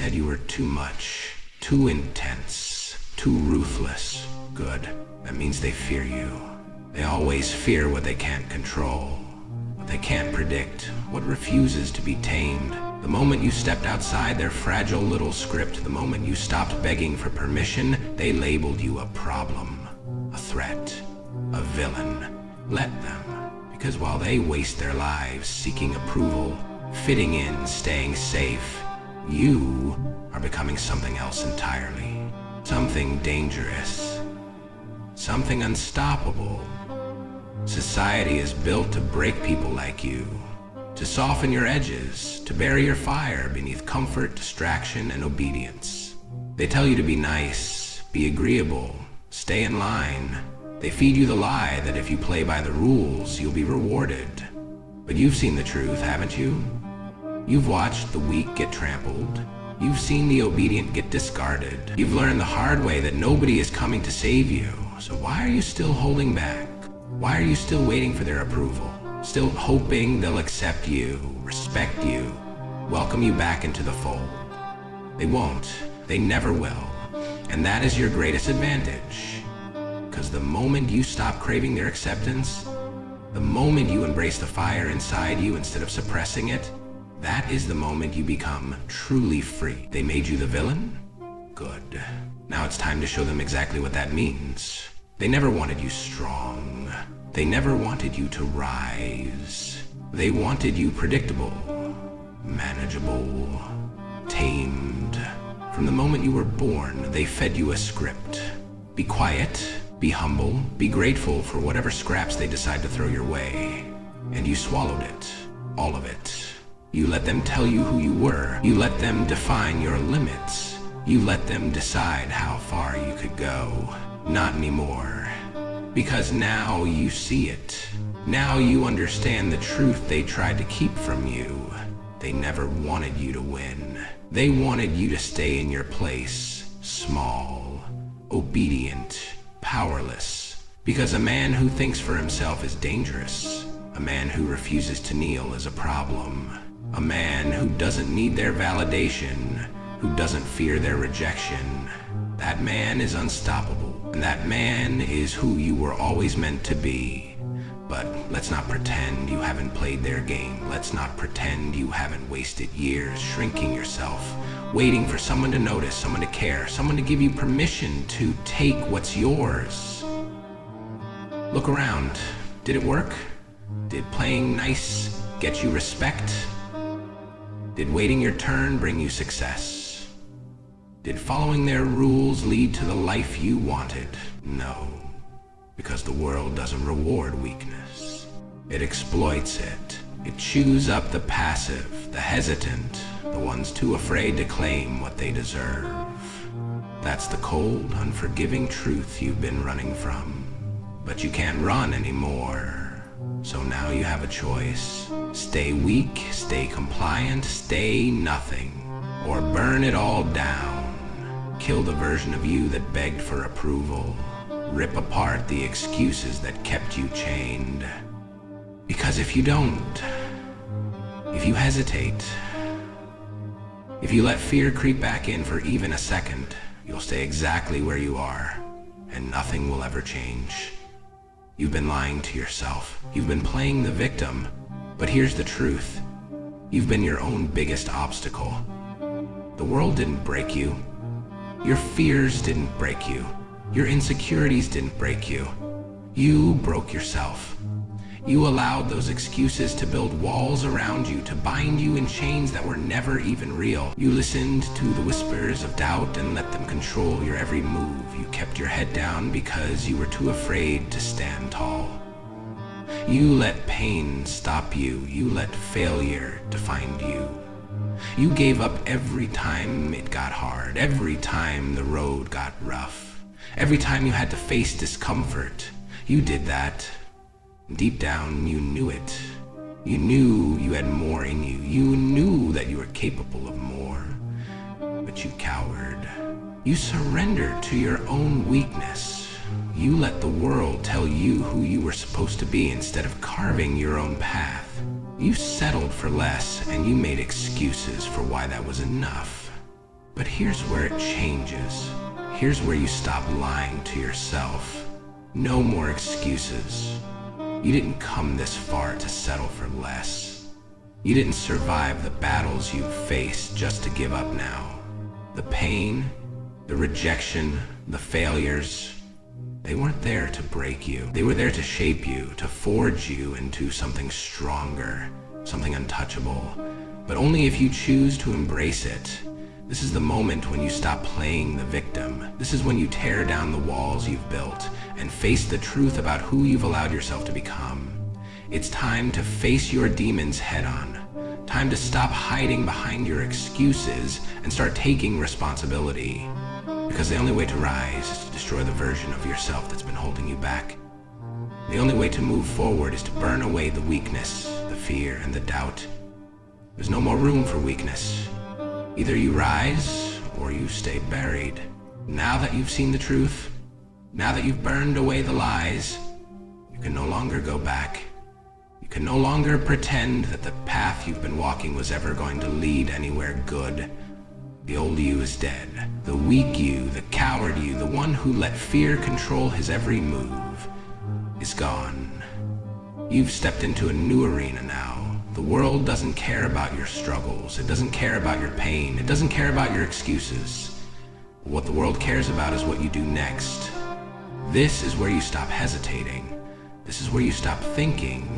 said you were too much, too intense, too ruthless. Good. That means they fear you. They always fear what they can't control, what they can't predict, what refuses to be tamed. The moment you stepped outside their fragile little script, the moment you stopped begging for permission, they labeled you a problem, a threat, a villain. Let them, because while they waste their lives seeking approval, fitting in, staying safe, you are becoming something else entirely. Something dangerous, something unstoppable. Society is built to break people like you, to soften your edges, to bury your fire beneath comfort, distraction, and obedience. They tell you to be nice, be agreeable, stay in line. They feed you the lie that if you play by the rules, you'll be rewarded. But you've seen the truth, haven't you? You've watched the weak get trampled. You've seen the obedient get discarded. You've learned the hard way that nobody is coming to save you. So why are you still holding back? Why are you still waiting for their approval? Still hoping they'll accept you, respect you, welcome you back into the fold? They won't. They never will. And that is your greatest advantage. Because the moment you stop craving their acceptance, the moment you embrace the fire inside you instead of suppressing it, that is the moment you become truly free. They made you the villain? Good. Now it's time to show them exactly what that means. They never wanted you strong. They never wanted you to rise. They wanted you predictable, manageable, tamed. From the moment you were born, they fed you a script. Be quiet, be humble, be grateful for whatever scraps they decide to throw your way. And you swallowed it, all of it. You let them tell you who you were. You let them define your limits. You let them decide how far you could go. Not anymore. Because now you see it. Now you understand the truth they tried to keep from you. They never wanted you to win. They wanted you to stay in your place, small, obedient, powerless. Because a man who thinks for himself is dangerous. A man who refuses to kneel is a problem. A man who doesn't need their validation, who doesn't fear their rejection. That man is unstoppable, and that man is who you were always meant to be. But let's not pretend you haven't played their game. Let's not pretend you haven't wasted years shrinking yourself, waiting for someone to notice, someone to care, someone to give you permission to take what's yours. Look around. Did it work? Did playing nice get you respect? Did waiting your turn bring you success? Did following their rules lead to the life you wanted? No, because the world doesn't reward weakness. It exploits it. It chews up the passive, the hesitant, the ones too afraid to claim what they deserve. That's the cold, unforgiving truth you've been running from. But you can't run anymore. So now you have a choice. Stay weak, stay compliant, stay nothing, or burn it all down. Kill the version of you that begged for approval. Rip apart the excuses that kept you chained. Because if you don't, if you hesitate, if you let fear creep back in for even a second, you'll stay exactly where you are, and nothing will ever change. You've been lying to yourself. You've been playing the victim. But here's the truth. You've been your own biggest obstacle. The world didn't break you. Your fears didn't break you. Your insecurities didn't break you. You broke yourself. You allowed those excuses to build walls around you, to bind you in chains that were never even real. You listened to the whispers of doubt and let them control your every move. You kept your head down because you were too afraid to stand tall. You let pain stop you. You let failure define you. You gave up every time it got hard, every time the road got rough, every time you had to face discomfort. You did that. Deep down, you knew it. You knew you had more in you. You knew that you were capable of more. But you cowered. You surrendered to your own weakness. You let the world tell you who you were supposed to be instead of carving your own path. You settled for less, and you made excuses for why that was enough. But here's where it changes. Here's where you stop lying to yourself. No more excuses. You didn't come this far to settle for less. You didn't survive the battles you've faced just to give up now. The pain, the rejection, the failures, they weren't there to break you. They were there to shape you, to forge you into something stronger, something untouchable. But only if you choose to embrace it. This is the moment when you stop playing the victim. This is when you tear down the walls you've built and face the truth about who you've allowed yourself to become. It's time to face your demons head on. Time to stop hiding behind your excuses and start taking responsibility. Because the only way to rise is to destroy the version of yourself that's been holding you back. The only way to move forward is to burn away the weakness, the fear, and the doubt. There's no more room for weakness. Either you rise or you stay buried. Now that you've seen the truth, now that you've burned away the lies, you can no longer go back. You can no longer pretend that the path you've been walking was ever going to lead anywhere good. The old you is dead. The weak you, the coward you, the one who let fear control his every move, is gone. You've stepped into a new arena now. The world doesn't care about your struggles. It doesn't care about your pain. It doesn't care about your excuses. What the world cares about is what you do next. This is where you stop hesitating. This is where you stop thinking.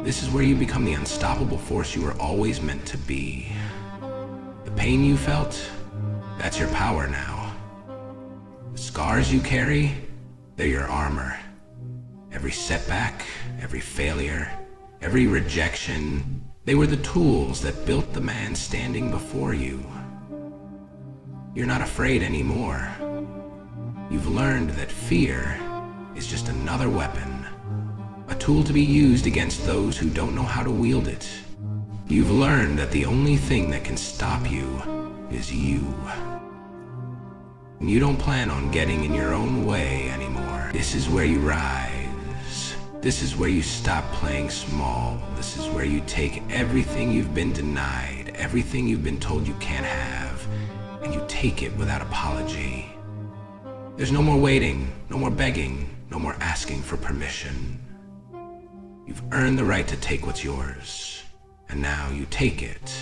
This is where you become the unstoppable force you were always meant to be. The pain you felt, that's your power now. The scars you carry, they're your armor. Every setback, every failure, every rejection, they were the tools that built the man standing before you. You're not afraid anymore. You've learned that fear is just another weapon, a tool to be used against those who don't know how to wield it. You've learned that the only thing that can stop you is you. And you don't plan on getting in your own way anymore. This is where you rise. This is where you stop playing small. This is where you take everything you've been denied, everything you've been told you can't have, and you take it without apology. There's no more waiting, no more begging, no more asking for permission. You've earned the right to take what's yours, and now you take it.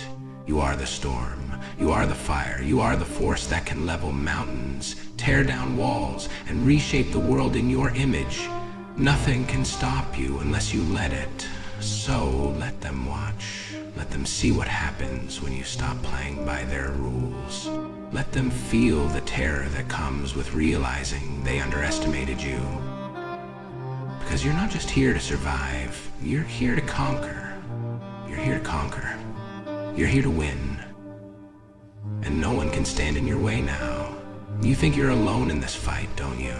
You are the storm, you are the fire, you are the force that can level mountains, tear down walls, and reshape the world in your image. Nothing can stop you unless you let it. So let them watch. Let them see what happens when you stop playing by their rules. Let them feel the terror that comes with realizing they underestimated you. Because you're not just here to survive, you're here to conquer. You're here to conquer. You're here to win. And no one can stand in your way now. You think you're alone in this fight, don't you?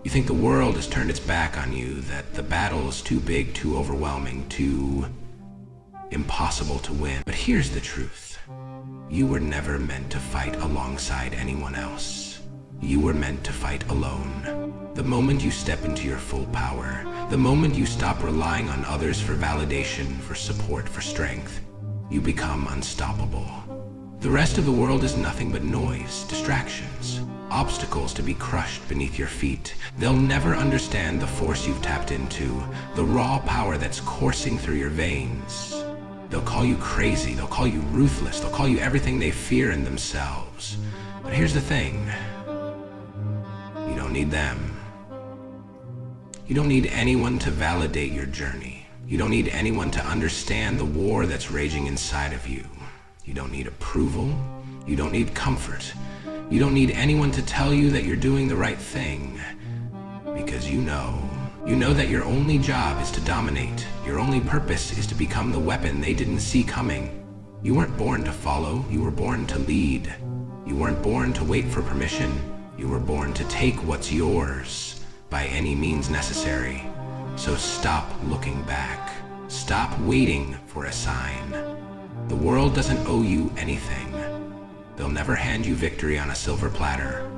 You think the world has turned its back on you, that the battle is too big, too overwhelming, too impossible to win. But here's the truth. You were never meant to fight alongside anyone else. You were meant to fight alone. The moment you step into your full power, the moment you stop relying on others for validation, for support, for strength, you become unstoppable. The rest of the world is nothing but noise, distractions, obstacles to be crushed beneath your feet. They'll never understand the force you've tapped into, the raw power that's coursing through your veins. They'll call you crazy, they'll call you ruthless, they'll call you everything they fear in themselves. But here's the thing. You don't need them. You don't need anyone to validate your journey. You don't need anyone to understand the war that's raging inside of you. You don't need approval. You don't need comfort. You don't need anyone to tell you that you're doing the right thing. Because you know that your only job is to dominate. Your only purpose is to become the weapon they didn't see coming. You weren't born to follow. You were born to lead. You weren't born to wait for permission. You were born to take what's yours by any means necessary. So stop looking back. Stop waiting for a sign. The world doesn't owe you anything. They'll never hand you victory on a silver platter.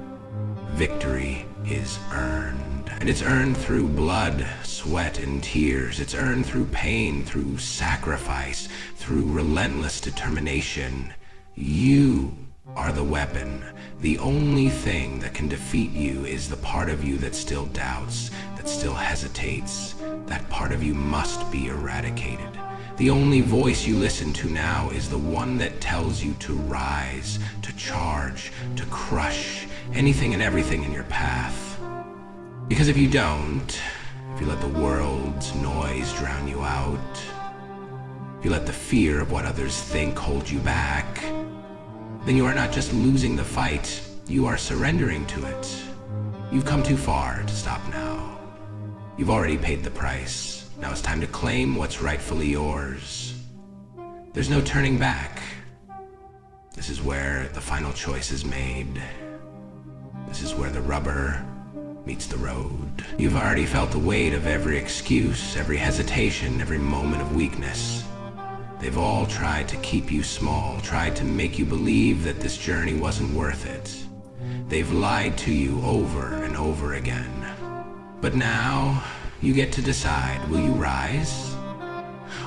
Victory is earned. And it's earned through blood, sweat, and tears. It's earned through pain, through sacrifice, through relentless determination. You are the weapon. The only thing that can defeat you is the part of you that still doubts, that still hesitates. That part of you must be eradicated. The only voice you listen to now is the one that tells you to rise, to charge, to crush anything and everything in your path. Because if you don't, if you let the world's noise drown you out, if you let the fear of what others think hold you back, then you are not just losing the fight, you are surrendering to it. You've come too far to stop now. You've already paid the price. Now it's time to claim what's rightfully yours. There's no turning back. This is where the final choice is made. This is where the rubber meets the road. You've already felt the weight of every excuse, every hesitation, every moment of weakness. They've all tried to keep you small, tried to make you believe that this journey wasn't worth it. They've lied to you over and over again. But now, you get to decide, will you rise?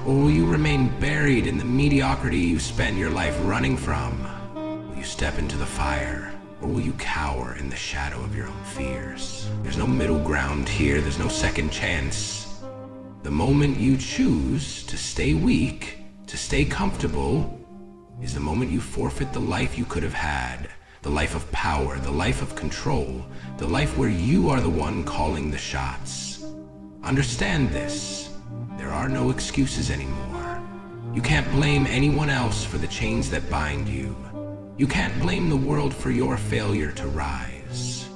Or will you remain buried in the mediocrity you spent your life running from? Will you step into the fire? Or will you cower in the shadow of your own fears? There's no middle ground here, there's no second chance. The moment you choose to stay weak, to stay comfortable, is the moment you forfeit the life you could have had. The life of power, the life of control, the life where you are the one calling the shots. Understand this. There are no excuses anymore. You can't blame anyone else for the chains that bind you. You can't blame the world for your failure to rise.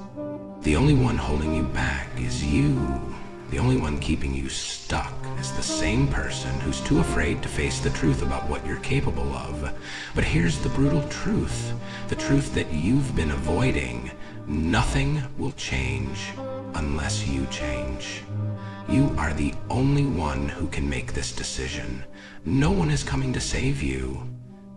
The only one holding you back is you. The only one keeping you stuck is the same person who's too afraid to face the truth about what you're capable of. But here's the brutal truth, the truth that you've been avoiding. Nothing will change unless you change. You are the only one who can make this decision. No one is coming to save you.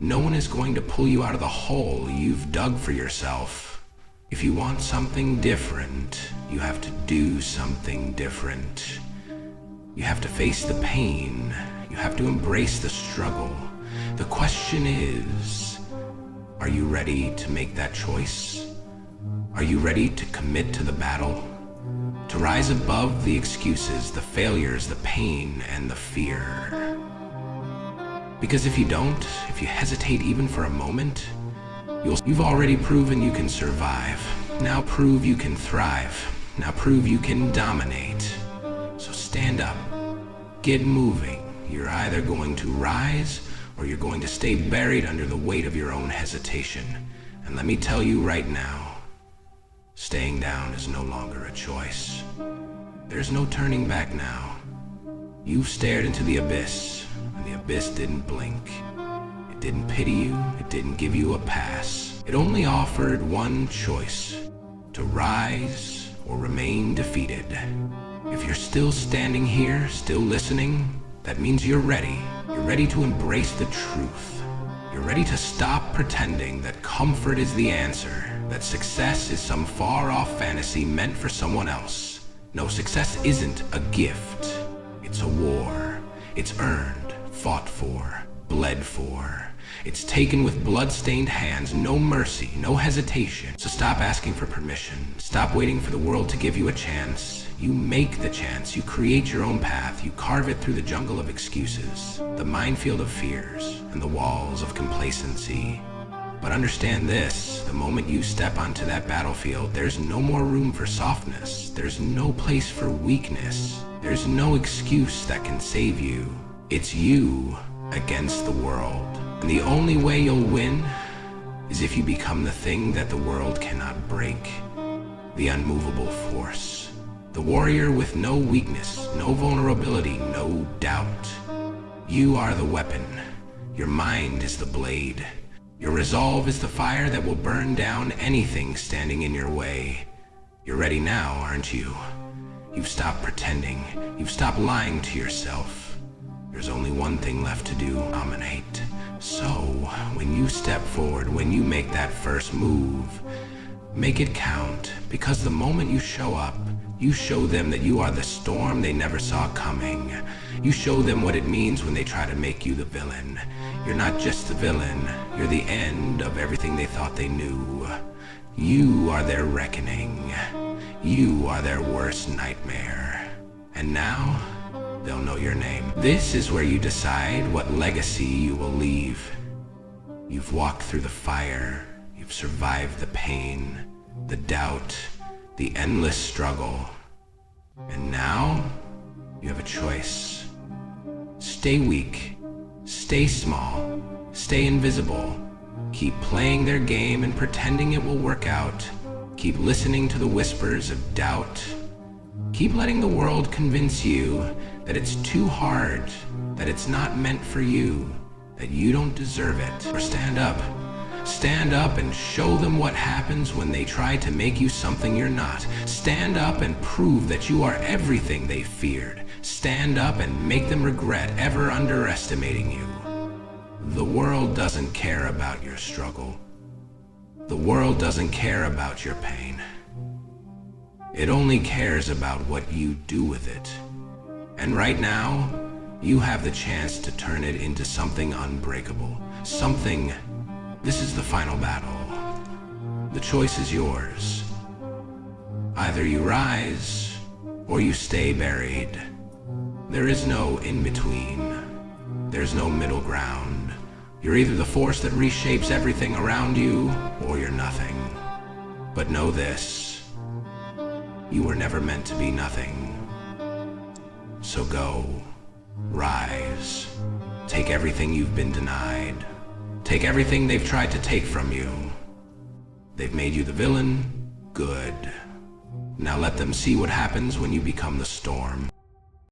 No one is going to pull you out of the hole you've dug for yourself. If you want something different, you have to do something different. You have to face the pain. You have to embrace the struggle. The question is, are you ready to make that choice? Are you ready to commit to the battle? To rise above the excuses, the failures, the pain, and the fear? Because if you don't, if you hesitate even for a moment, you've already proven you can survive. Now prove you can thrive. Now prove you can dominate. So stand up. Get moving. You're either going to rise or you're going to stay buried under the weight of your own hesitation. And let me tell you right now, staying down is no longer a choice. There's no turning back now. You've stared into the abyss, and the abyss didn't blink. It didn't pity you, it didn't give you a pass. It only offered one choice, to rise or remain defeated. If you're still standing here, still listening, that means you're ready. You're ready to embrace the truth. You're ready to stop pretending that comfort is the answer, that success is some far-off fantasy meant for someone else. No, success isn't a gift. It's a war. It's earned, fought for, bled for. It's taken with blood-stained hands, no mercy, no hesitation. So stop asking for permission. Stop waiting for the world to give you a chance. You make the chance. You create your own path. You carve it through the jungle of excuses, the minefield of fears, and the walls of complacency. But understand this, the moment you step onto that battlefield, there's no more room for softness. There's no place for weakness. There's no excuse that can save you. It's you against the world. And the only way you'll win is if you become the thing that the world cannot break. The unmovable force. The warrior with no weakness, no vulnerability, no doubt. You are the weapon. Your mind is the blade. Your resolve is the fire that will burn down anything standing in your way. You're ready now, aren't you? You've stopped pretending. You've stopped lying to yourself. There's only one thing left to do, dominate. So, when you step forward, when you make that first move, make it count, because the moment you show up, You show them that you are the storm they never saw coming. You show them what it means when they try to make you the villain. You're not just the villain, you're the end of everything they thought they knew. You are their reckoning. You are their worst nightmare. And now, they'll know your name. This is where you decide what legacy you will leave. You've walked through the fire. You've survived the pain, the doubt, the endless struggle. And now, you have a choice. Stay weak. Stay small. Stay invisible. Keep playing their game and pretending it will work out. Keep listening to the whispers of doubt. Keep letting the world convince you that it's too hard, that it's not meant for you, that you don't deserve it. Or stand up. Stand up and show them what happens when they try to make you something you're not. Stand up and prove that you are everything they feared. Stand up and make them regret ever underestimating you. The world doesn't care about your struggle. The world doesn't care about your pain. It only cares about what you do with it. And right now, you have the chance to turn it into something unbreakable. Something. This is the final battle. The choice is yours. Either you rise, or you stay buried. There is no in-between. There's no middle ground. You're either the force that reshapes everything around you, or you're nothing. But know this. You were never meant to be nothing. So go. Rise. Take everything you've been denied. Take everything they've tried to take from you. They've made you the villain. Good. Now let them see what happens when you become the storm.